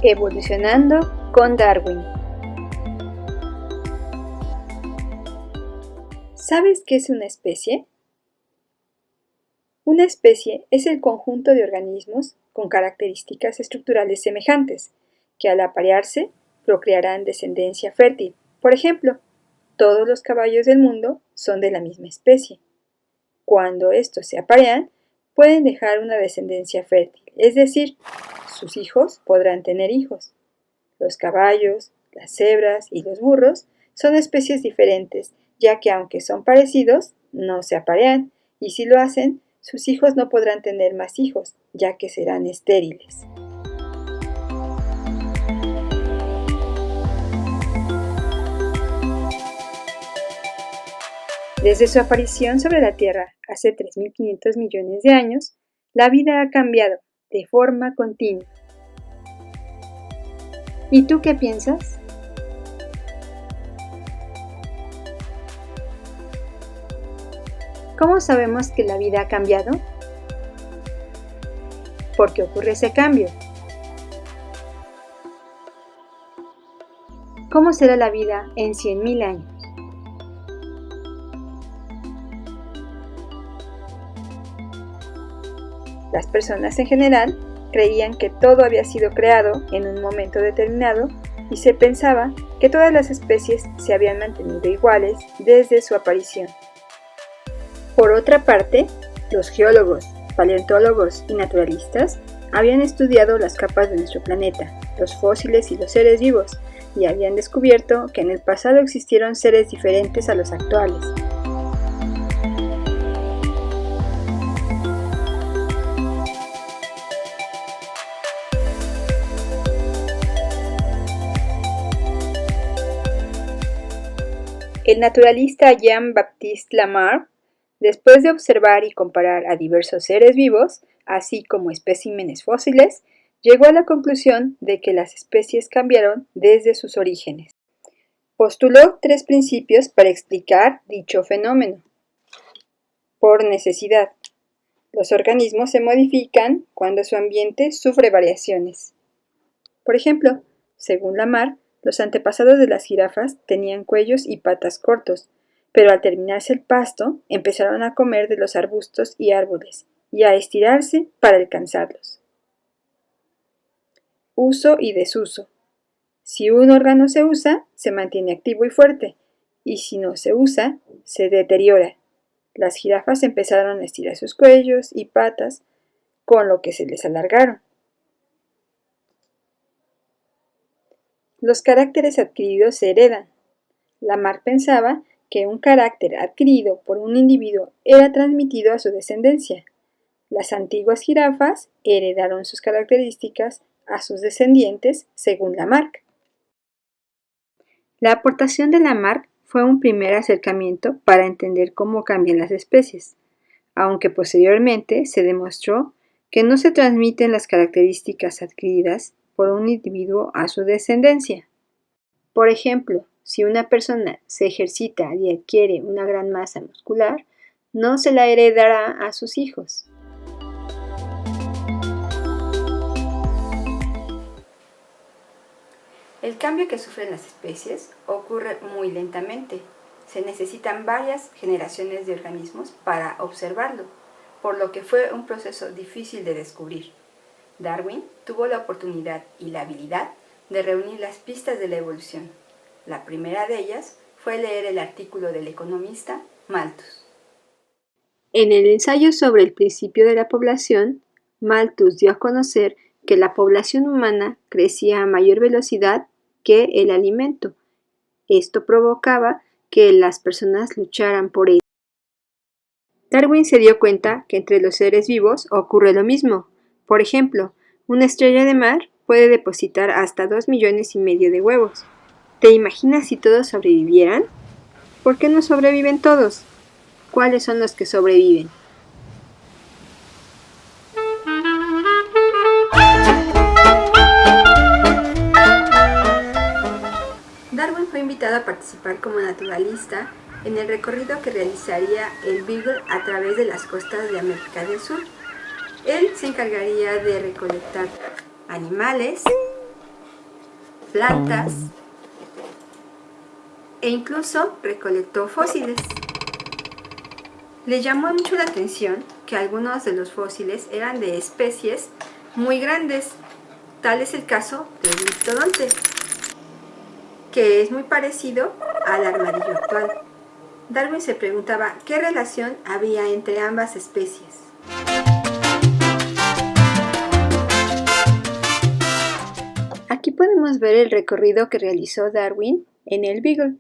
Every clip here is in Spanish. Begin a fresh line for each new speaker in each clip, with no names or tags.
Evolucionando con Darwin. ¿Sabes qué es una especie? Una especie es el conjunto de organismos con características estructurales semejantes, que al aparearse procrearán descendencia fértil. Por ejemplo, todos los caballos del mundo son de la misma especie. Cuando estos se aparean, pueden dejar una descendencia fértil, es decir, sus hijos podrán tener hijos. Los caballos, las cebras y los burros son especies diferentes, ya que aunque son parecidos, no se aparean, y si lo hacen, sus hijos no podrán tener más hijos, ya que serán estériles. Desde su aparición sobre la Tierra hace 3.500 millones de años, la vida ha cambiado de forma continua. ¿Y tú qué piensas? ¿Cómo sabemos que la vida ha cambiado? ¿Por qué ocurre ese cambio? ¿Cómo será la vida en 100.000 años? Las personas en general creían que todo había sido creado en un momento determinado y se pensaba que todas las especies se habían mantenido iguales desde su aparición. Por otra parte, los geólogos, paleontólogos y naturalistas habían estudiado las capas de nuestro planeta, los fósiles y los seres vivos, y habían descubierto que en el pasado existieron seres diferentes a los actuales. El naturalista Jean-Baptiste Lamarck, después de observar y comparar a diversos seres vivos, así como especímenes fósiles, llegó a la conclusión de que las especies cambiaron desde sus orígenes. Postuló 3 principios para explicar dicho fenómeno. Por necesidad. Los organismos se modifican cuando su ambiente sufre variaciones. Por ejemplo, según Lamarck, los antepasados de las jirafas tenían cuellos y patas cortos, pero al terminarse el pasto, empezaron a comer de los arbustos y árboles, y a estirarse para alcanzarlos. Uso y desuso. Si un órgano se usa, se mantiene activo y fuerte, y si no se usa, se deteriora. Las jirafas empezaron a estirar sus cuellos y patas, con lo que se les alargaron. Los caracteres adquiridos se heredan. Lamarck pensaba que un carácter adquirido por un individuo era transmitido a su descendencia. Las antiguas jirafas heredaron sus características a sus descendientes, según Lamarck. La aportación de Lamarck fue un primer acercamiento para entender cómo cambian las especies, aunque posteriormente se demostró que no se transmiten las características adquiridas por un individuo a su descendencia. Por ejemplo, si una persona se ejercita y adquiere una gran masa muscular, no se la heredará a sus hijos. El cambio que sufren las especies ocurre muy lentamente. Se necesitan varias generaciones de organismos para observarlo, por lo que fue un proceso difícil de descubrir. Darwin tuvo la oportunidad y la habilidad de reunir las pistas de la evolución. La primera de ellas fue leer el artículo del economista Malthus. En el ensayo sobre el principio de la población, Malthus dio a conocer que la población humana crecía a mayor velocidad que el alimento. Esto provocaba que las personas lucharan por ello. Darwin se dio cuenta que entre los seres vivos ocurre lo mismo. Por ejemplo, una estrella de mar puede depositar hasta 2,5 millones de huevos. ¿Te imaginas si todos sobrevivieran? ¿Por qué no sobreviven todos? ¿Cuáles son los que sobreviven? Darwin fue invitado a participar como naturalista en el recorrido que realizaría el Beagle a través de las costas de América del Sur. Él se encargaría de recolectar animales, plantas e incluso recolectó fósiles. Le llamó mucho la atención que algunos de los fósiles eran de especies muy grandes. Tal es el caso del mastodonte, que es muy parecido al armadillo actual. Darwin se preguntaba qué relación había entre ambas especies. Aquí podemos ver el recorrido que realizó Darwin en el Beagle.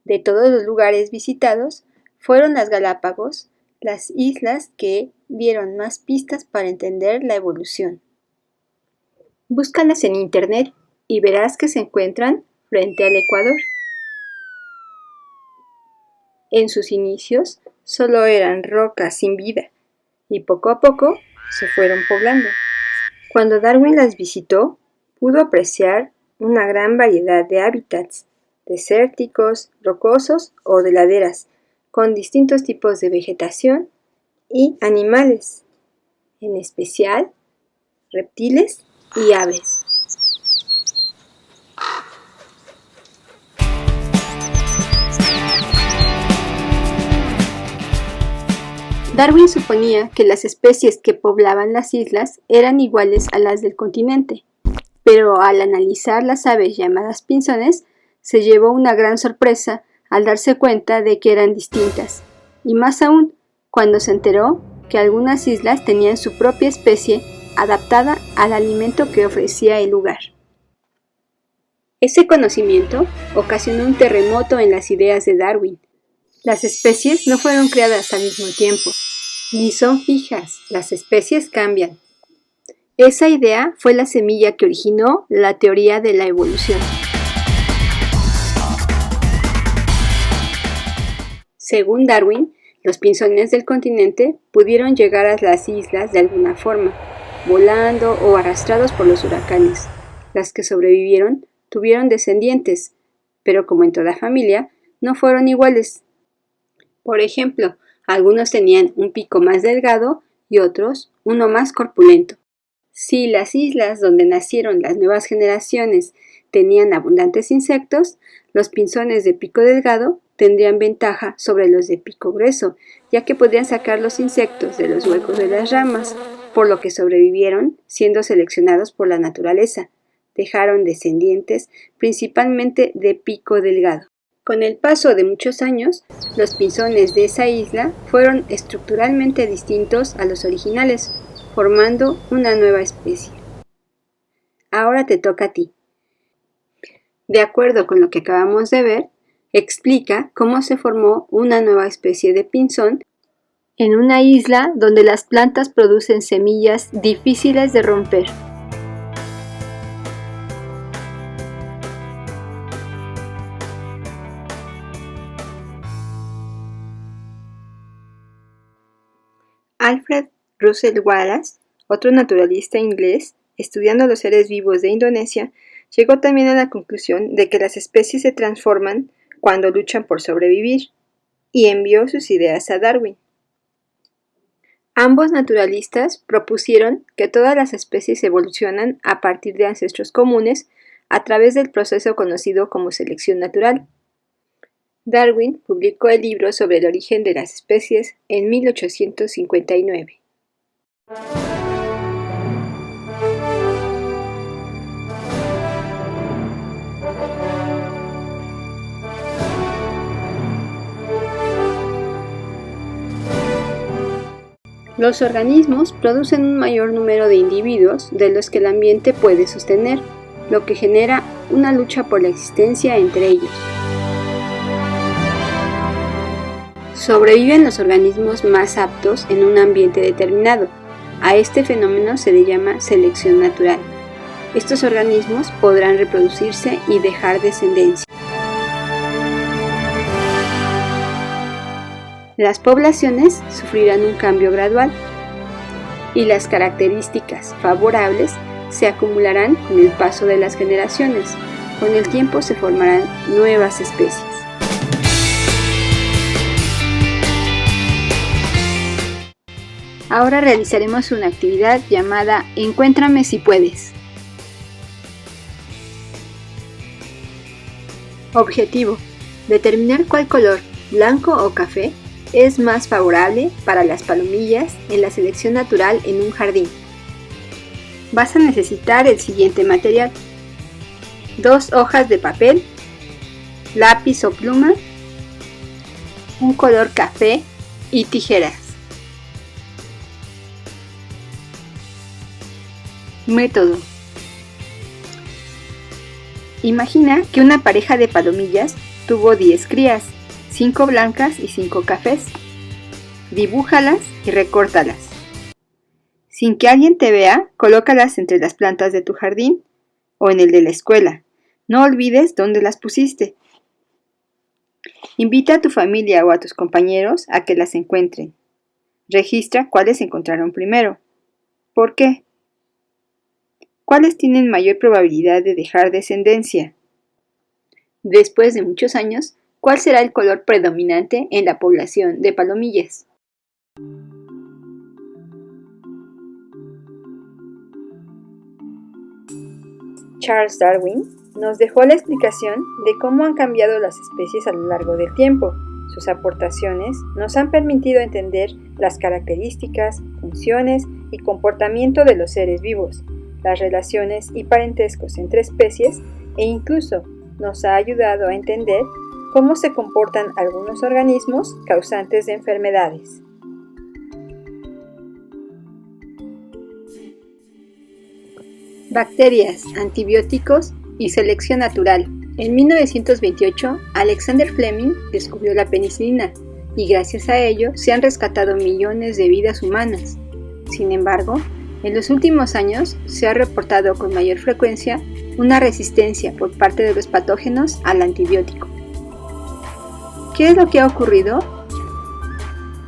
De todos los lugares visitados, fueron las Galápagos las islas que dieron más pistas para entender la evolución. Búscalas en internet y verás que se encuentran frente al Ecuador. En sus inicios solo eran rocas sin vida y poco a poco se fueron poblando. Cuando Darwin las visitó, pudo apreciar una gran variedad de hábitats, desérticos, rocosos o de laderas, con distintos tipos de vegetación y animales, en especial reptiles y aves. Darwin suponía que las especies que poblaban las islas eran iguales a las del continente, pero al analizar las aves llamadas pinzones, se llevó una gran sorpresa al darse cuenta de que eran distintas, y más aún cuando se enteró que algunas islas tenían su propia especie adaptada al alimento que ofrecía el lugar. Ese conocimiento ocasionó un terremoto en las ideas de Darwin. Las especies no fueron creadas al mismo tiempo, ni son fijas, las especies cambian. Esa idea fue la semilla que originó la teoría de la evolución. Según Darwin, los pinzones del continente pudieron llegar a las islas de alguna forma, volando o arrastrados por los huracanes. Las que sobrevivieron tuvieron descendientes, pero como en toda familia, no fueron iguales. Por ejemplo, algunos tenían un pico más delgado y otros uno más corpulento. Si las islas donde nacieron las nuevas generaciones tenían abundantes insectos, los pinzones de pico delgado tendrían ventaja sobre los de pico grueso, ya que podrían sacar los insectos de los huecos de las ramas, por lo que sobrevivieron siendo seleccionados por la naturaleza. Dejaron descendientes principalmente de pico delgado. Con el paso de muchos años, los pinzones de esa isla fueron estructuralmente distintos a los originales, formando una nueva especie. Ahora te toca a ti. De acuerdo con lo que acabamos de ver, explica cómo se formó una nueva especie de pinzón en una isla donde las plantas producen semillas difíciles de romper. Alfred Russel Wallace, otro naturalista inglés, estudiando los seres vivos de Indonesia, llegó también a la conclusión de que las especies se transforman cuando luchan por sobrevivir, y envió sus ideas a Darwin. Ambos naturalistas propusieron que todas las especies evolucionan a partir de ancestros comunes a través del proceso conocido como selección natural. Darwin publicó el libro sobre el origen de las especies en 1859. Los organismos producen un mayor número de individuos de los que el ambiente puede sostener, lo que genera una lucha por la existencia entre ellos. Sobreviven los organismos más aptos en un ambiente determinado. A este fenómeno se le llama selección natural. Estos organismos podrán reproducirse y dejar descendencia. Las poblaciones sufrirán un cambio gradual y las características favorables se acumularán con el paso de las generaciones. Con el tiempo se formarán nuevas especies. Ahora realizaremos una actividad llamada Encuéntrame si puedes. Objetivo: determinar cuál color, blanco o café, es más favorable para las palomillas en la selección natural en un jardín. Vas a necesitar el siguiente material: 2 hojas de papel, lápiz o pluma, un color café y tijeras. Método: imagina que una pareja de palomillas tuvo 10 crías, 5 blancas y 5 cafés. Dibújalas y recórtalas. Sin que alguien te vea, colócalas entre las plantas de tu jardín o en el de la escuela. No olvides dónde las pusiste. Invita a tu familia o a tus compañeros a que las encuentren. Registra cuáles encontraron primero. ¿Por qué? ¿Cuáles tienen mayor probabilidad de dejar descendencia? Después de muchos años, ¿cuál será el color predominante en la población de palomillas? Charles Darwin nos dejó la explicación de cómo han cambiado las especies a lo largo del tiempo. Sus aportaciones nos han permitido entender las características, funciones y comportamiento de los seres vivos, las relaciones y parentescos entre especies e incluso nos ha ayudado a entender cómo se comportan algunos organismos causantes de enfermedades. Bacterias, antibióticos y selección natural. En 1928, Alexander Fleming descubrió la penicilina y gracias a ello se han rescatado millones de vidas humanas. Sin embargo, en los últimos años se ha reportado con mayor frecuencia una resistencia por parte de los patógenos al antibiótico. ¿Qué es lo que ha ocurrido?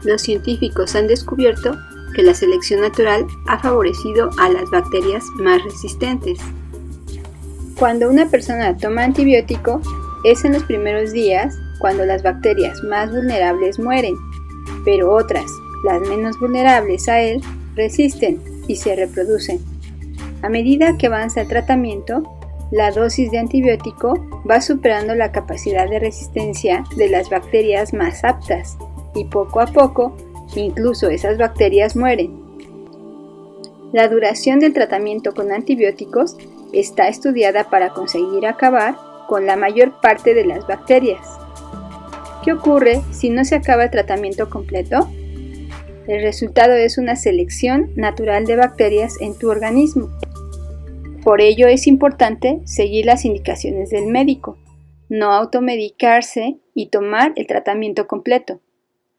Los científicos han descubierto que la selección natural ha favorecido a las bacterias más resistentes. Cuando una persona toma antibiótico, es en los primeros días cuando las bacterias más vulnerables mueren, pero otras, las menos vulnerables a él, resisten y se reproducen. A medida que avanza el tratamiento, la dosis de antibiótico va superando la capacidad de resistencia de las bacterias más aptas y poco a poco, incluso esas bacterias mueren. La duración del tratamiento con antibióticos está estudiada para conseguir acabar con la mayor parte de las bacterias. ¿Qué ocurre si no se acaba el tratamiento completo? El resultado es una selección natural de bacterias en tu organismo. Por ello es importante seguir las indicaciones del médico, no automedicarse y tomar el tratamiento completo.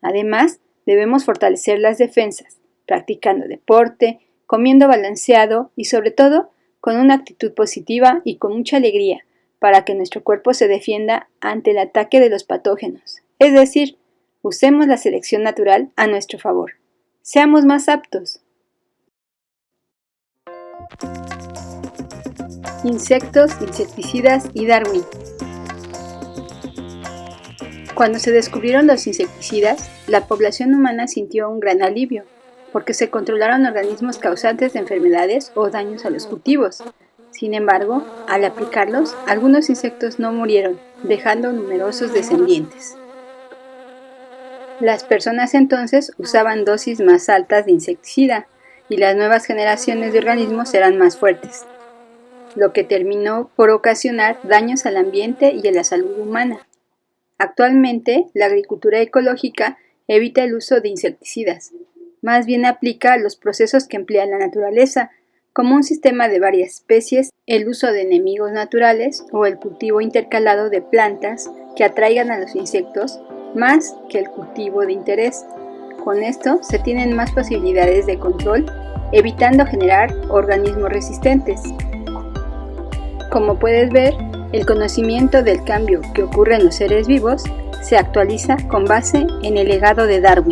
Además, debemos fortalecer las defensas, practicando deporte, comiendo balanceado y sobre todo con una actitud positiva y con mucha alegría para que nuestro cuerpo se defienda ante el ataque de los patógenos. Es decir, usemos la selección natural a nuestro favor. Seamos más aptos. Insectos, insecticidas y Darwin. Cuando se descubrieron los insecticidas, la población humana sintió un gran alivio, porque se controlaron organismos causantes de enfermedades o daños a los cultivos. Sin embargo, al aplicarlos, algunos insectos no murieron, dejando numerosos descendientes. Las personas entonces usaban dosis más altas de insecticida y las nuevas generaciones de organismos eran más fuertes, lo que terminó por ocasionar daños al ambiente y a la salud humana. Actualmente, la agricultura ecológica evita el uso de insecticidas, más bien aplica los procesos que emplea la naturaleza, como un sistema de varias especies, el uso de enemigos naturales o el cultivo intercalado de plantas que atraigan a los insectos más que el cultivo de interés. Con esto se tienen más posibilidades de control, evitando generar organismos resistentes. Como puedes ver, el conocimiento del cambio que ocurre en los seres vivos se actualiza con base en el legado de Darwin.